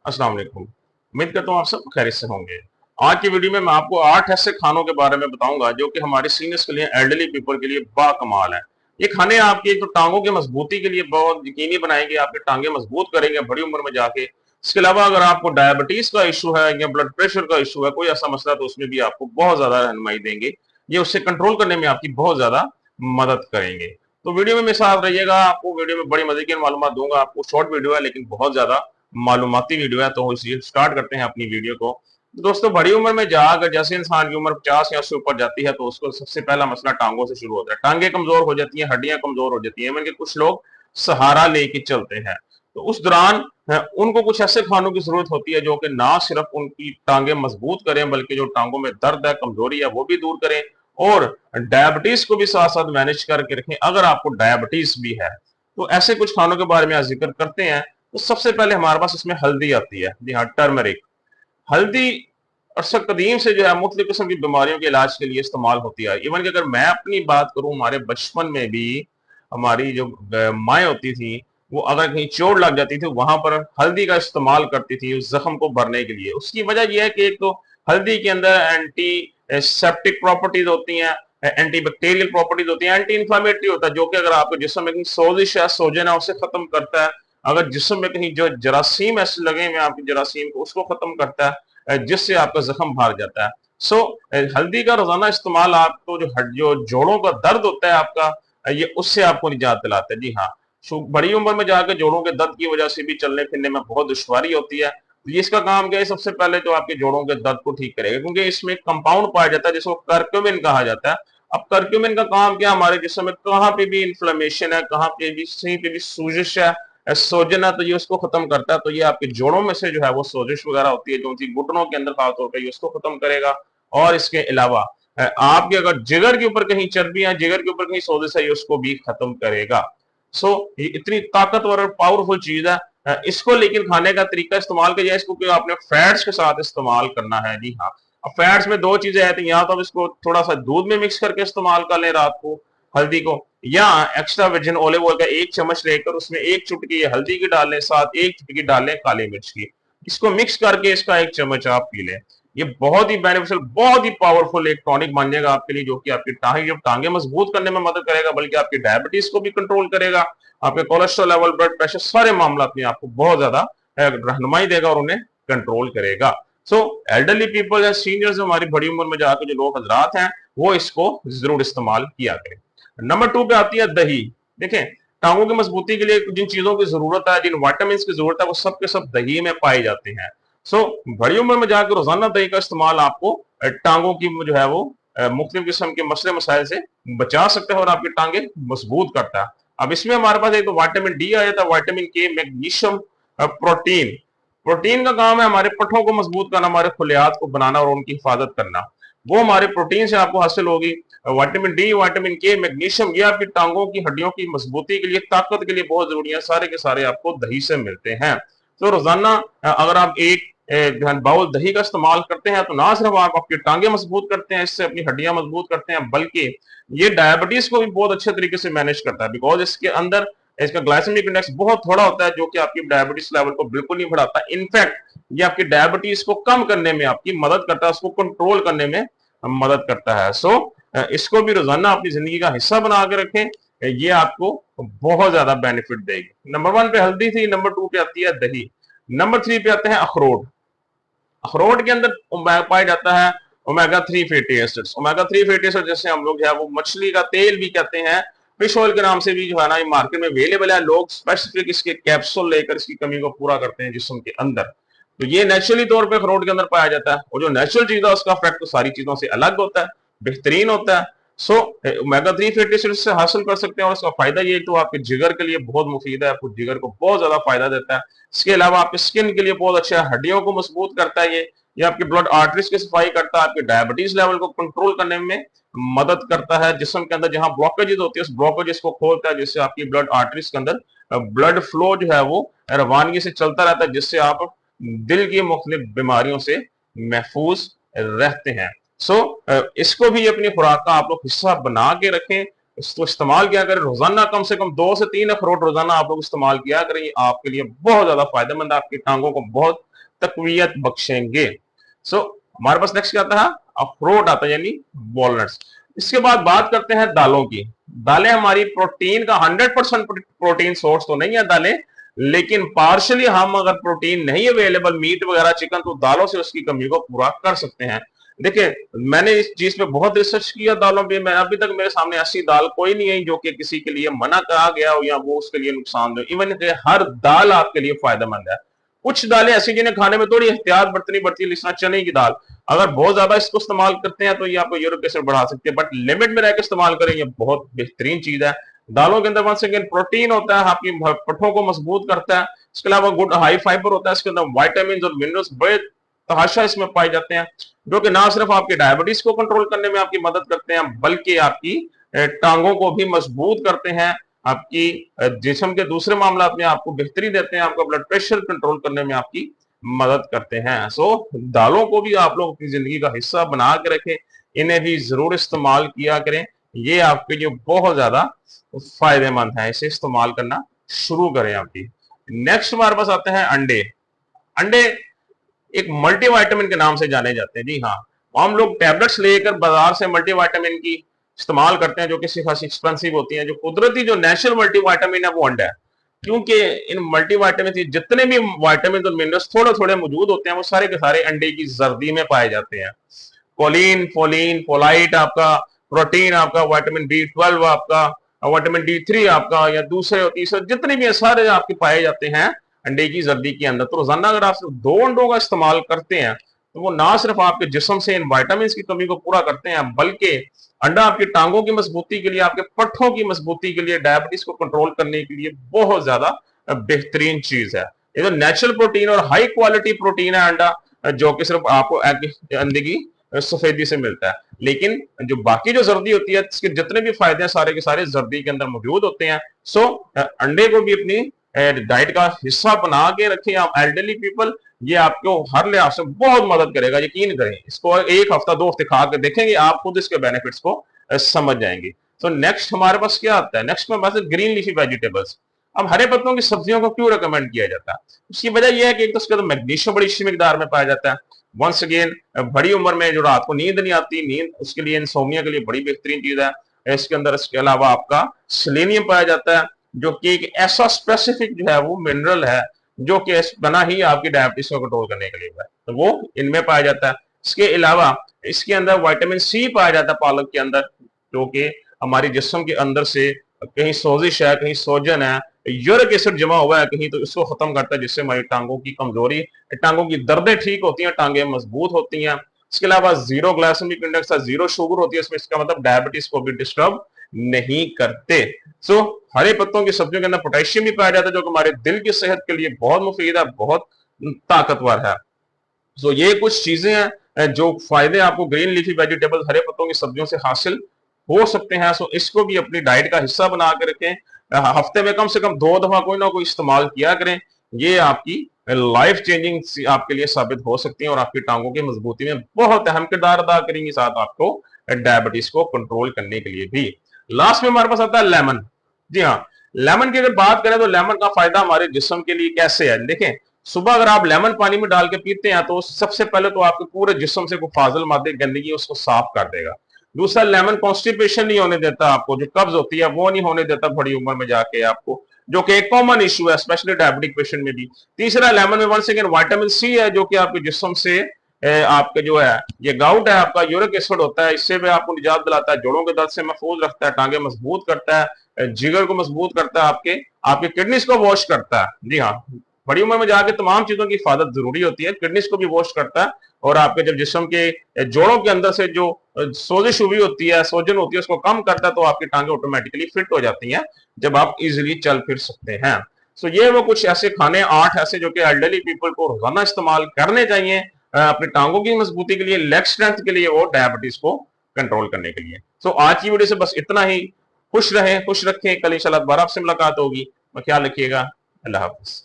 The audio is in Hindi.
अस्सलाम वालेकुम। उम्मीद करता हूँ आप सब खैरियत से होंगे। आज की वीडियो में मैं आपको 8 ऐसे खानों के बारे में बताऊंगा जो कि हमारे सीनियर्स के लिए, एल्डरली पीपल के लिए बाकमाल है। ये खाने आपकी एक तो टांगों की मजबूती के लिए बहुत यकीनी बनाएंगे, आपकी टांगे मजबूत करेंगे बड़ी उम्र में जाके। इसके अलावा अगर आपको डायबिटीज का इशू है या ब्लड प्रेशर का इशू है, कोई ऐसा मसला, तो उसमें भी आपको बहुत ज्यादा रहनुमाई देंगे। ये उससे कंट्रोल करने में आपकी बहुत ज्यादा मदद करेंगे। तो वीडियो में मेरे साथ रहिएगा, आपको वीडियो में बड़ी मजे की मालूमात दूंगा। आपको शॉर्ट वीडियो है लेकिन बहुत ज्यादा मालूमाती वीडियो है, तो इसलिए स्टार्ट करते हैं अपनी वीडियो को। तो दोस्तों, बड़ी उम्र में जाकर जैसे इंसान की उम्र 50 या उससे ऊपर जाती है तो उसको सबसे पहला मसला टांगों से शुरू होता है। टांगे कमजोर हो जाती हैं, हड्डियां कमजोर हो जाती हैं, इवन के कुछ लोग सहारा लेके चलते हैं। तो उस दौरान उनको कुछ ऐसे खानों की जरूरत होती है जो कि ना सिर्फ उनकी टांगे मजबूत करें बल्कि जो टांगों में दर्द है, कमजोरी है, वो भी दूर करें और डायबिटीज को भी साथ साथ मैनेज करके रखें अगर आपको डायबिटीज भी है। तो ऐसे कुछ खानों के बारे में आज जिक्र करते हैं। तो सबसे पहले हमारे पास इसमें हल्दी आती है। जी हाँ, टर्मरिक। हल्दी अरसा कदीम से जो है मुख्तलिफ किस्म की बीमारियों के इलाज के लिए इस्तेमाल होती है। इवन कि अगर मैं अपनी बात करूं, हमारे बचपन में भी हमारी जो माएँ होती थी, वो अगर कहीं चोट लग जाती थी वहां पर हल्दी का इस्तेमाल करती थी उस जख्म को भरने के लिए। उसकी वजह यह है कि एक तो हल्दी के अंदर एंटी सेप्टिक प्रॉपर्टीज होती हैं, एंटी बैक्टीरियल प्रॉपर्टीज होती हैं, एंटी इंफ्लामेटरी होता है जो कि अगर आपके जिस्म में कहीं सोजिश है, सोजन है, उसे खत्म करता है। अगर जिस्म में कहीं जो जरासीम ऐसे लगे हुए आपके जरासीम को, उसको खत्म करता है, जिससे आपका जख्म भर जाता है। सो हल्दी का रोजाना इस्तेमाल आपको जो जोड़ों का दर्द होता है आपका, ये उससे आपको निजात दिलाता है। जी हाँ, बड़ी उम्र में जाकर जोड़ों के दर्द की वजह से भी चलने फिरने में बहुत दुश्वारी होती है। ये इसका काम क्या है? सबसे पहले तो आपके जोड़ों के दर्द को ठीक करेगा, क्योंकि इसमें एक कंपाउंड पाया जाता है जिसको करक्यूमिन कहा जाता है। अब करक्यूमिन का काम क्या? हमारे जिस्म में कहाँ पे भी इंफ्लेमेशन है, कहाँ पे भी कहीं पे भी सूजिश है, सोजन है, तो ये उसको खत्म करता है। तो ये आपके जोड़ों में से जो है वो सोजिश वगैरह होती है जो उनकी घुटनों के अंदर खासतौर पर, ये उसको खत्म करेगा। और इसके अलावा आपके अगर जिगर के ऊपर कहीं चर्बी है, जिगर के ऊपर कहीं सोजिश है, ये उसको भी खत्म करेगा। सो ये इतनी ताकतवर और पावरफुल चीज है। इसको लेकिन खाने का तरीका इस्तेमाल किया, इसको कि आपने फैट्स के साथ इस्तेमाल करना है। जी हाँ, अब फैट्स में दो चीजें आती हैं, या तो आप इसको थोड़ा सा दूध में मिक्स करके इस्तेमाल कर लें रात को हल्दी को, या एक्स्ट्रा वर्जिन ऑलिव ऑयल का 1 चम्मच लेकर उसमें 1 चुटकी हल्दी की डाल लें, साथ 1 चुटकी डाल लें काली मिर्च की। इसको मिक्स करके इसका 1 चम्मच आप पी लें। ये बहुत ही बेनिफिशियल, बहुत ही पावरफुल एक टॉनिक बन जाएगा आपके लिए, जो कि आपकी टांगे मजबूत करने में मदद करेगा, बल्कि आपकी डायबिटीज को भी कंट्रोल करेगा, आपके कोलेस्ट्रॉल लेवल, ब्लड प्रेशर, सारे मामला में आपको बहुत ज्यादा रहनुमाई देगा और उन्हें कंट्रोल करेगा। सो एल्डरली पीपल या सीनियर्स, हमारी बड़ी उम्र में जाकर जो लोग हजरात हैं, वो इसको जरूर इस्तेमाल किया करें। नंबर 2 पे आती है दही। देखें, टांगों की मजबूती के लिए जिन चीजों की जरूरत है, जिन विटामिन की जरूरत है, वो सब के सब दही में पाए जाते हैं। सो बड़ी उम्र में जाकर रोजाना दही का इस्तेमाल आपको टांगों की जो है वो मुख्तलिफ किस्म के मसले मसाइल से बचा सकता है और आपकी टांगे मजबूत करता है। अब इसमें हमारे पास एक तो विटामिन डी आ जाता है, विटामिन के, मैग्नीशियम, प्रोटीन। प्रोटीन का काम है हमारे पट्ठों को मजबूत करना, हमारे खुलियात को बनाना और उनकी हिफाजत करना। वो हमारे प्रोटीन से आपको हासिल होगी। विटामिन डी, विटामिन के, मैग्नीशियम, ये आपकी टांगों की हड्डियों की मजबूती के लिए, ताकत के लिए बहुत जरूरी है। सारे के सारे आपको दही से मिलते हैं। तो रोजाना अगर आप एक बाउल दही का इस्तेमाल करते हैं तो ना सिर्फ आप आपकी टांगे मजबूत करते हैं, इससे अपनी हड्डियां मजबूत करते हैं, बल्कि ये डायबिटीज को भी बहुत अच्छे तरीके से मैनेज करता है। बिकॉज इसके अंदर इसका ग्लाइसेमिक इंडेक्स बहुत थोड़ा होता है, जो कि आपकी डायबिटीज लेवल को बिल्कुल नहीं बढ़ाता। इनफैक्ट ये आपकी डायबिटीज को कम करने में आपकी मदद करता है, उसको कंट्रोल करने में मदद करता है। सो इसको भी रोजाना अपनी जिंदगी का हिस्सा बना के रखें, ये आपको बहुत ज्यादा बेनिफिट देगी। नंबर 1 पे हल्दी थी, नंबर 2 पे आती है दही, नंबर 3 पे आते हैं अखरोट। अखरोट के अंदर पाया जाता है omega 3 fatty acids. Omega 3 fatty acid जैसे हम लोग जो है वो मछली का तेल भी कहते हैं, फिश ऑयल के नाम से भी जो है ना ये मार्केट में अवेलेबल है। लोग स्पेसिफिक इसके कैप्सूल लेकर इसकी कमी को पूरा करते हैं जिस्म के अंदर। तो ये नेचुरली तौर पे अखरोट के अंदर पाया जाता है, और जो नेचुरल चीज है उसका इफेक्ट तो सारी चीजों से अलग होता है, बेहतरीन होता है। सो ओमेगा 3 फैटी एसिड से हासिल कर सकते हैं, और इसका फायदा ये तो आपके जिगर के लिए बहुत मुफीद है, आपको जिगर को बहुत ज्यादा फायदा देता है। इसके अलावा आपके स्किन के लिए बहुत अच्छा है, हड्डियों को मजबूत करता है ये आपके ब्लड आर्टरीज की सफाई करता है, आपके डायबिटीज लेवल को कंट्रोल करने में मदद करता है। जिस्म के अंदर जहां ब्लॉकेजेस होती है उस ब्लॉकेजेस को खोलता है, जिससे आपकी ब्लड आर्टरीज के अंदर ब्लड फ्लो जो है वो रवानगी से चलता रहता है, जिससे आप दिल की मुख्तलिफ बीमारियों से महफूज रहते हैं। सो इसको भी अपनी खुराक का आप लोग हिस्सा बना के रखें, इसको इस्तेमाल किया करें रोजाना, कम से कम 2 से 3 अखरोट रोजाना आप लोग इस्तेमाल किया करें, ये आपके लिए बहुत ज्यादा फायदेमंद, आपकी टांगों को बहुत तकवीयत बख्शेंगे। सो हमारे पास नेक्स्ट क्या आता है, अखरोट आता है यानी वॉलनट्स। इसके बाद बात करते हैं दालों की। दालें हमारी प्रोटीन का 100% प्रोटीन सोर्स तो नहीं है दालें, लेकिन पार्शली हम अगर प्रोटीन नहीं अवेलेबल मीट वगैरह चिकन, तो दालों से उसकी कमी को पूरा कर सकते हैं। देखिए मैंने इस चीज पे बहुत रिसर्च किया दालों पे, मैं अभी तक मेरे सामने ऐसी दाल कोई नहीं है जो कि किसी के लिए मना कहा गया हो या वो उसके लिए नुकसान दे। इवन हर दाल आपके लिए फायदेमंद है। कुछ दालें ऐसी जिन्हें खाने में थोड़ी एहतियात बरतनी पड़ती है, जिस तरह चने की दाल, अगर बहुत ज्यादा इसको इस्तेमाल करते हैं तो ये आपको यूरिक एसिड बढ़ा सकते हैं, बट लिमिट में रहकर इस्तेमाल करें, ये बहुत बेहतरीन चीज है। दालों के अंदर वंस अगेन प्रोटीन होता है, आपकी पट्ठों को मजबूत करता है। इसके अलावा गुड हाई फाइबर होता है, इसके अंदर वाइटामिन और मिनरल्स बड़े तहाशा इसमें पाए जाते हैं, जो कि ना सिर्फ आपकी डायबिटीज को कंट्रोल करने में आपकी मदद करते हैं, बल्कि आपकी टांगों को भी मजबूत करते हैं, आपकी जिस्म के दूसरे मामला में आपको बेहतरी देते हैं, आपका ब्लड प्रेशर कंट्रोल करने में आपकी मदद करते हैं। सो दालों को भी आप लोग अपनी जिंदगी का हिस्सा बना के रखें, इन्हें भी जरूर इस्तेमाल किया करें, ये आपके लिए बहुत ज्यादा फायदेमंद है, इसे इस्तेमाल करना शुरू करें आपकी। नेक्स्ट हमारे पास आते हैं अंडे। अंडे एक मल्टीविटामिन के नाम से जाने जाते हैं। जी हाँ, हम लोग टैबलेट्स लेकर बाजार से मल्टीविटामिन की इस्तेमाल करते हैं, जो कि खासी एक्सपेंसिव होती हैं। जो कुदरती जो नेचुरल मल्टीविटामिन है वो अंडा है, क्योंकि इन मल्टीविटामिन जितने भी विटामिन और मिनरल्स थोड़े थोड़े मौजूद होते हैं, वो सारे के सारे अंडे की जर्दी में पाए जाते हैं। कोलिन, फोलिन, फोलाइट आपका, प्रोटीन आपका, विटामिन B12 आपका, विटामिन D3 आपका, या दूसरे और तीसरे जितने भी सारे आपके पाए जाते हैं अंडे की जर्दी के अंदर। तो रोजाना अगर आप सिर्फ 2 अंडों का इस्तेमाल करते हैं, तो वो ना सिर्फ आपके जिस्म से इन विटामिन की कमी को पूरा करते हैं, बल्कि अंडा आपकी टांगों की मजबूती के लिए, आपके पट्ठों की मजबूती के लिए, डायबिटीज को कंट्रोल करने के लिए बहुत ज्यादा बेहतरीन चीज है। ये जो नेचुरल प्रोटीन और हाई क्वालिटी प्रोटीन है अंडा, जो कि सिर्फ आपको अंडे की सफेदी से मिलता है, लेकिन जो बाकी जो जर्दी होती है, इसके जितने भी फायदे हैं सारे के सारे जर्दी के अंदर मौजूद होते हैं। सो अंडे को भी अपनी डाइट का हिस्सा बना के रखें आप एल्डरली पीपल, ये आपको हर लिहाज से बहुत मदद करेगा, यकीन करें। इसको 1 हफ्ता 2 हफ्ते खा के देखेंगे, आप खुद इसके बेनिफिट्स को समझ जाएंगे। तो नेक्स्ट हमारे पास क्या आता है, नेक्स्ट में बात ग्रीन लीफी वेजिटेबल्स। अब हरे पत्तों की सब्जियों को क्यों रिकमेंड किया जाता है, उसकी वजह यह है कि एक तो उसके अंदर मैग्नीशियम बड़ी अच्छी मिकदार में पाया जाता है। वंस अगेन बड़ी उम्र में जो रात को नींद नहीं आती, नींद उसके लिए, इंसोम्निया के लिए बड़ी बेहतरीन चीज है। इसके अंदर इसके अलावा आपका सेलेनियम पाया जाता है, जो कि एक ऐसा स्पेसिफिक जो है वो मिनरल है, जो कि बना ही आपकी डायबिटीज को कंट्रोल करने के लिए है, तो वो इनमें पाया जाता है। इसके अलावा इसके अंदर विटामिन सी पाया जाता है पालक के अंदर, जो कि हमारी जिस्म के अंदर से कहीं सोजिश है, कहीं सोजन है, यूरिक एसिड जमा हुआ है कहीं, तो इसको खत्म करता है, जिससे हमारी टांगों की कमजोरी, टांगों की दर्दें ठीक होती हैं, टांगे मजबूत होती हैं। इसके अलावा 0 ग्लाइसेमिक इंडेक्स है, 0 शुगर होती है इसमें, इसका मतलब डायबिटीज को भी डिस्टर्ब नहीं करते। सो हरे पत्तों की सब्जियों के अंदर पोटेशियम भी पाया जाता है, जो कि हमारे दिल की सेहत के लिए बहुत मुफीद है, बहुत ताकतवर है। सो ये कुछ चीजें हैं जो फायदे आपको ग्रीन लीफी वेजिटेबल हरे पत्तों की सब्जियों से हासिल हो सकते हैं। सो इसको भी अपनी डाइट का हिस्सा बना के रखें, हफ्ते में कम से कम 2 दफा कोई ना कोई इस्तेमाल किया करें, ये आपकी लाइफ चेंजिंग आपके लिए साबित हो सकती है और आपकी टांगों की मजबूती में बहुत अहम किरदार अदा करेंगी, साथ आपको डायबिटीज को कंट्रोल करने के लिए भी। लास्ट में हमारे पास आता है लेमन। जी हाँ, लेमन की अगर बात करें तो लेमन का फायदा हमारे जिस्म के लिए कैसे है, देखें सुबह अगर आप लेमन पानी में डाल के पीते हैं, तो सबसे पहले तो आपके पूरे जिस्म से कोई फाजिल मादे गंदगी उसको साफ कर देगा। दूसरा, लेमन कॉन्स्टिपेशन नहीं होने देता, आपको जो कब्ज होती है वो नहीं होने देता बड़ी उम्र में जाके आपको, जो कि एक कॉमन इशू है स्पेशली डायबिटिक पेशेंट में भी। तीसरा, लेमन में वंस अगेन विटामिन सी है, जो कि आपके जिस्म से आपके जो है ये गाउट है आपका, यूरिक एसिड होता है, इससे भी आपको निजात दिलाता है, जोड़ों के दर्द से महफूज रखता है, टांगे मजबूत करता है, जिगर को मजबूत करता है, आपके आपके किडनीज को वॉश करता है। जी हाँ, बड़ी उम्र में जाके तमाम चीजों की हिफाजत जरूरी होती है, किडनीज को भी वॉश करता है, और आपके जब जिस्म के जोड़ों के अंदर से जो सोजिश हुई होती है, सोजन होती है, उसको कम करता है, तो आपकी टांगे ऑटोमेटिकली फिट हो जाती हैं, जब आप इजिली चल फिर सकते हैं। सो ये वो कुछ ऐसे खाने 8 ऐसे जो कि एल्डरली पीपल को रोजाना इस्तेमाल करने चाहिए अपनी टांगों की मजबूती के लिए, लेग स्ट्रेंथ के लिए और डायबिटीज को कंट्रोल करने के लिए। सो आज की वीडियो से बस इतना ही। खुश रहें, खुश रखें, कल इंशाल्लाह दोबारा आपसे मुलाकात होगी। ख्याल रखिएगा। अल्लाह हाफिज।